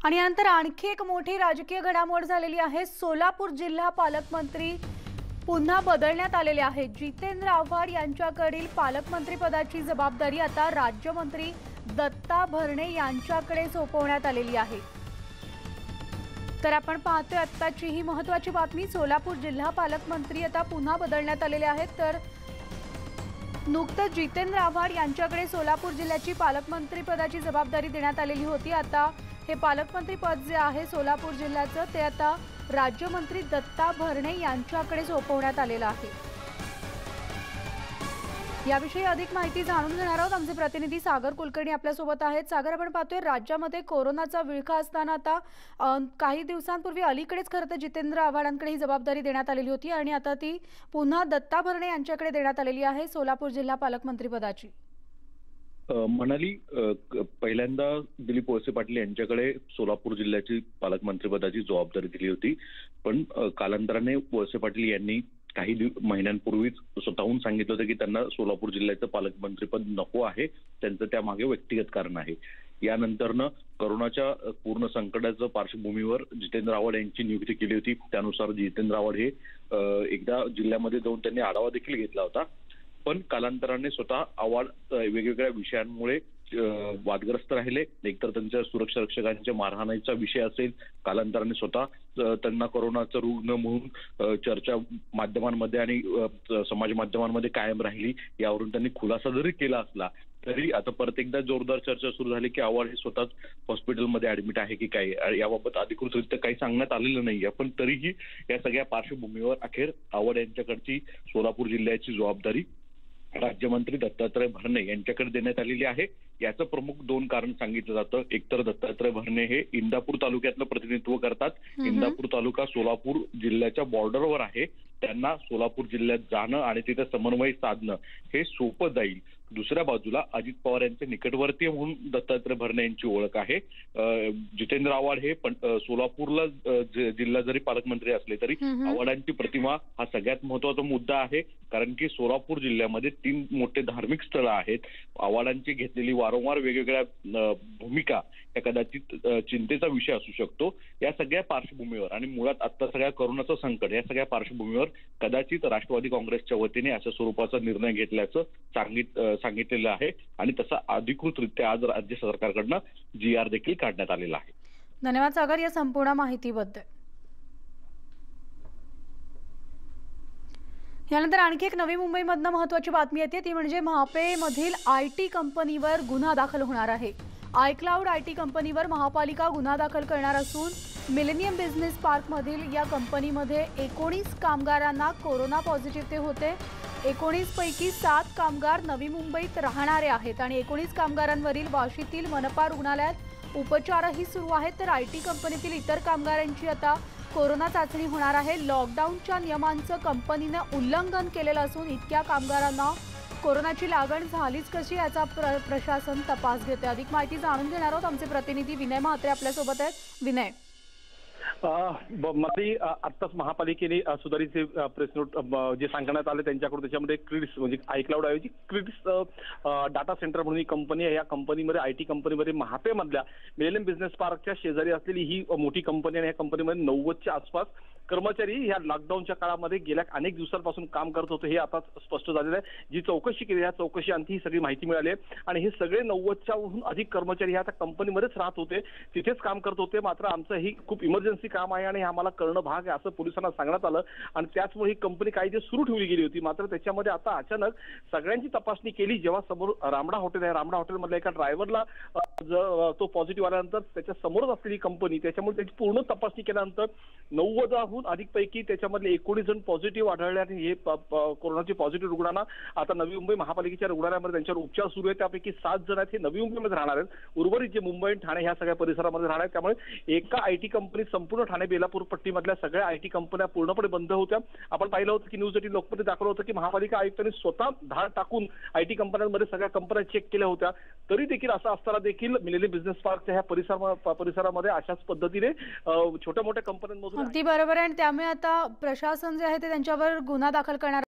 आणि यानंतर आणखी एक मोठी राजकीय घडामोड झालेली आहे। सोलापूर जिल्हा पालकमंत्री पुन्हा बदलण्यात आलेले आहेत। जितेंद्र आव्हाड यांच्याकडील पालकमंत्री पदाची जबाबदारी आता राज्यमंत्री दत्ता भरणे यांच्याकडे सोपवण्यात आलेली आहे। तर आपण पाहतोय आत्ताची ही महत्त्वाची बातमी। सोलापूर जिल्हा पालकमंत्री आता पुन्हा बदलण्यात आलेले आहेत। तर नुकतंच जितेंद्र आव्हाड यांच्याकडे सोलापूर जिल्ह्याची पालकमंत्री पदाची जबाबदारी देण्यात आलेली होती। आता हे पालकमंत्री पद जे आहे सोलापूर जिल्ह्याचं ते आता राज्यमंत्री दत्ता भरणे यांच्याकडे सोपवण्यात आलेलं आहे। याविषयी अधिक माहिती जाणून घेणार आहोत। आमचे प्रतिनिधी सागर कुलकर्णी आपल्या सोबत आहेत। सागर, आपण पाहतोय राज्यामध्ये कोरोनाचा विळखा असताना आता काही दिवसांपूर्वी अलीकडेच खरं तर जितेंद्र आव्हाडांकडे ही जबाबदारी देण्यात आलेली होती आणि आता ती पुन्हा दत्ता भरणे यांच्याकडे देण्यात आलेली आहे सोलापूर जिल्हा पालकमंत्री पदाची। मनाली, पहिल्यांदा दिलीप वळसे पाटील यांच्याकडे सोलापूर जिल्ह्याची पालकमंत्रीपदाची जबाबदारी दिली होती, पण कालांतराने वळसे पाटील यांनी काही महिन्यांपूर्वीच स्वतःहून सांगितलं होतं की त्यांना सोलापूर जिल्ह्याचं पालकमंत्रीपद नको आहे, त्यांचं त्यामागे व्यक्तिगत कारण आहे। यानंतरनं कोरोनाच्या पूर्ण संकटाच्या पार्श्वभूमीवर जितेंद्र आव्हाड यांची नियुक्ती केली होती। त्यानुसार जितेंद्र आव्हाड हे एकदा जिल्ह्यामध्ये जाऊन त्यांनी आढावा देखील घेतला होता, पण कालांतराने स्वतः आव्हाड वेगवेगळ्या विषयांमुळे वादग्रस्त राहिले। एकतर त्यांच्या सुरक्षा रक्षकांच्या मारहाणीचा विषय असेल, कालांतराने स्वतः त्यांना कोरोनाचा रुग्ण म्हणून चर्चा माध्यमांमध्ये आणि समाज माध्यमांमध्ये कायम राहिली। यावरून त्यांनी खुलासा जरी केला असला तरी आता परत एकदा जोरदार चर्चा सुरू झाली की आव्हाड हे स्वतःच हॉस्पिटलमध्ये ऍडमिट आहे की काय, याबाबत अधिकृतरित्या काही सांगण्यात आलेलं नाहीये। पण तरीही या सगळ्या पार्श्वभूमीवर अखेर आव्हाड यांच्याकडची सोलापूर जिल्ह्याची जबाबदारी राज्यमंत्री दत्तात्रय भरणे यांच्याकडे देण्यात आलेली आहे। याचं प्रमुख दोन कारण सांगितलं जातं। एकतर दत्तात्रय भरणे हे इंदापूर तालुक्यातलं प्रतिनिधित्व करतात। इंदापूर तालुका सोलापूर जिल्ह्याच्या बॉर्डरवर आहे, त्यांना सोलापूर जिल्ह्यात जाणं आणि तिथे समन्वय साधणं हे सोपं जाईल। दुसऱ्या बाजूला अजित पवार यांचे निकटवर्तीय म्हणून दत्तात्रय भरणे यांची ओळख आहे। जितेंद्र आव्हाड हे सोलापूरला जिल्हा जरी पालकमंत्री असले तरी आव्हाडांची प्रतिमा हा सगळ्यात महत्त्वाचा मुद्दा आहे, कारण की सोलापूर जिल्ह्यामध्ये 3 मोठे धार्मिक स्थळं आहेत। आव्हाडांची घेतलेली वारंवार वेगवेगळ्या भूमिका या कदाचित चिंतेचा विषय असू शकतो। या सगळ्या पार्श्वभूमीवर आणि मुळात आता सगळ्या कोरोनाचं संकट या सगळ्या पार्श्वभूमीवर कदाचित राष्ट्रवादी काँग्रेसच्या वतीने अशा स्वरूपाचा निर्णय घेतल्याचं सांगितलेलं आहे आणि तसा अधिकृतरित्या आज राज्य सरकारकडनं GR देखील काढण्यात आलेला आहे। धन्यवाद सागर या संपूर्ण माहितीबद्दल। यानंतर आणखी एक नवी मुंबईमधनं महत्त्वाची बातमी येते, ती म्हणजे महापेमधील IT कंपनीवर गुन्हा दाखल होणार आहे। आयक्लाउड IT कंपनीवर महापालिका गुन्हा दाखल करणार असून मिलेनियम बिझनेस पार्कमधील या कंपनीमध्ये 19 कामगारांना कोरोना पॉझिटिव्ह होते। 19 पैकी 7 कामगार नवी मुंबईत राहणारे आहेत आणि 19 कामगारांवरील वाशीतील मनपा रुग्णालयात उपचारही सुरू आहेत। तर IT कंपनीतील इतर कामगारांची आता कोरोना चाचणी होणार आहे। लॉकडाऊनच्या नियमांचं कंपनीनं उल्लंघन केलेलं असून इतक्या कामगारांना कोरोनाची लागण झालीच कशी याचा प्रशासन तपास घेते। अधिक माहिती जाणून घेणार आहोत। आमचे प्रतिनिधी विनय म्हात्रे आपल्या सोबत आहेत। विनय, मध्ये आत्ताच महापालिकेने सुधारित प्रेस नोट जे सांगण्यात आले त्यांच्याकडून, त्याच्यामध्ये क्रिड्स म्हणजे आयक्लाउड ऐवजी क्रिड्स डाटा सेंटर म्हणून ही कंपनी आहे। या कंपनीमध्ये IT कंपनीमध्ये महापेमधल्या मिलेनियम बिझनेस पार्कच्या शेजारी असलेली ही मोठी कंपनी आणि या कंपनीमध्ये 90च्या आसपास कर्मचारी ह्या लॉकडाऊनच्या काळामध्ये गेल्या अनेक दिवसांपासून काम करत होते, हे आता स्पष्ट झालेलं आहे। जी चौकशी केली या चौकशी अंती ही सगळी माहिती मिळाली आहे आणि हे सगळे 90च्याहून अधिक कर्मचारी आता कंपनीमध्येच राहत होते, तिथेच काम करत होते। मात्र आमचं ही खूप इमर्जन्सी काम आहे आणि आम्हाला करणं भाग आहे असं पोलिसांना सांगण्यात आलं आणि त्याचमुळे ही कंपनी काही दिवस सुरू ठेवली गेली होती। मात्र त्याच्यामध्ये आता अचानक सगळ्यांची तपासणी केली, जेव्हा समोर रामडा हॉटेल आहे, रामडा हॉटेलमधल्या एका ड्रायव्हरला तो पॉझिटिव्ह आल्यानंतर त्याच्या समोरच असलेली कंपनी, त्याच्यामुळे त्याची पूर्ण तपासणी केल्यानंतर 90हून अधिक पैकी त्याच्यामधले 19 जण पॉझिटिव्ह आढळले आणि हे कोरोनाचे पॉझिटिव्ह रुग्णांना आता नवी मुंबई महापालिकेच्या रुग्णालयामध्ये त्यांच्यावर उपचार सुरू आहेत। त्यापैकी 7 जण आहेत हे नवी मुंबईमध्ये राहणार आहेत, उर्वरित जे मुंबई ठाणे ह्या सगळ्या परिसरामध्ये राहणार आहेत। त्यामुळे एका IT कंपनी संपूर्ण ठाणे बेलापूर पट्टीमधल्या सगळ्या IT कंपन्या पूर्णपणे बंद होत्या। आपण पाहिलं होतं की न्यूज 18 लोकमध्ये दाखवलं होतं की महापालिका आयुक्तांनी स्वतः धाड टाकून IT कंपन्यांमध्ये सगळ्या कंपन्या चेक केल्या होत्या। तरी देखील असं असताना देखील मिलेनियम बिझनेस पार्कच्या ह्या परिसरामध्ये अशाच पद्धतीने छोट्या मोठ्या कंपन्यांमधून अगदी बरोबर आहे आणि त्यामुळे आता प्रशासन जे आहे ते त्यांच्यावर गुन्हा दाखल करणार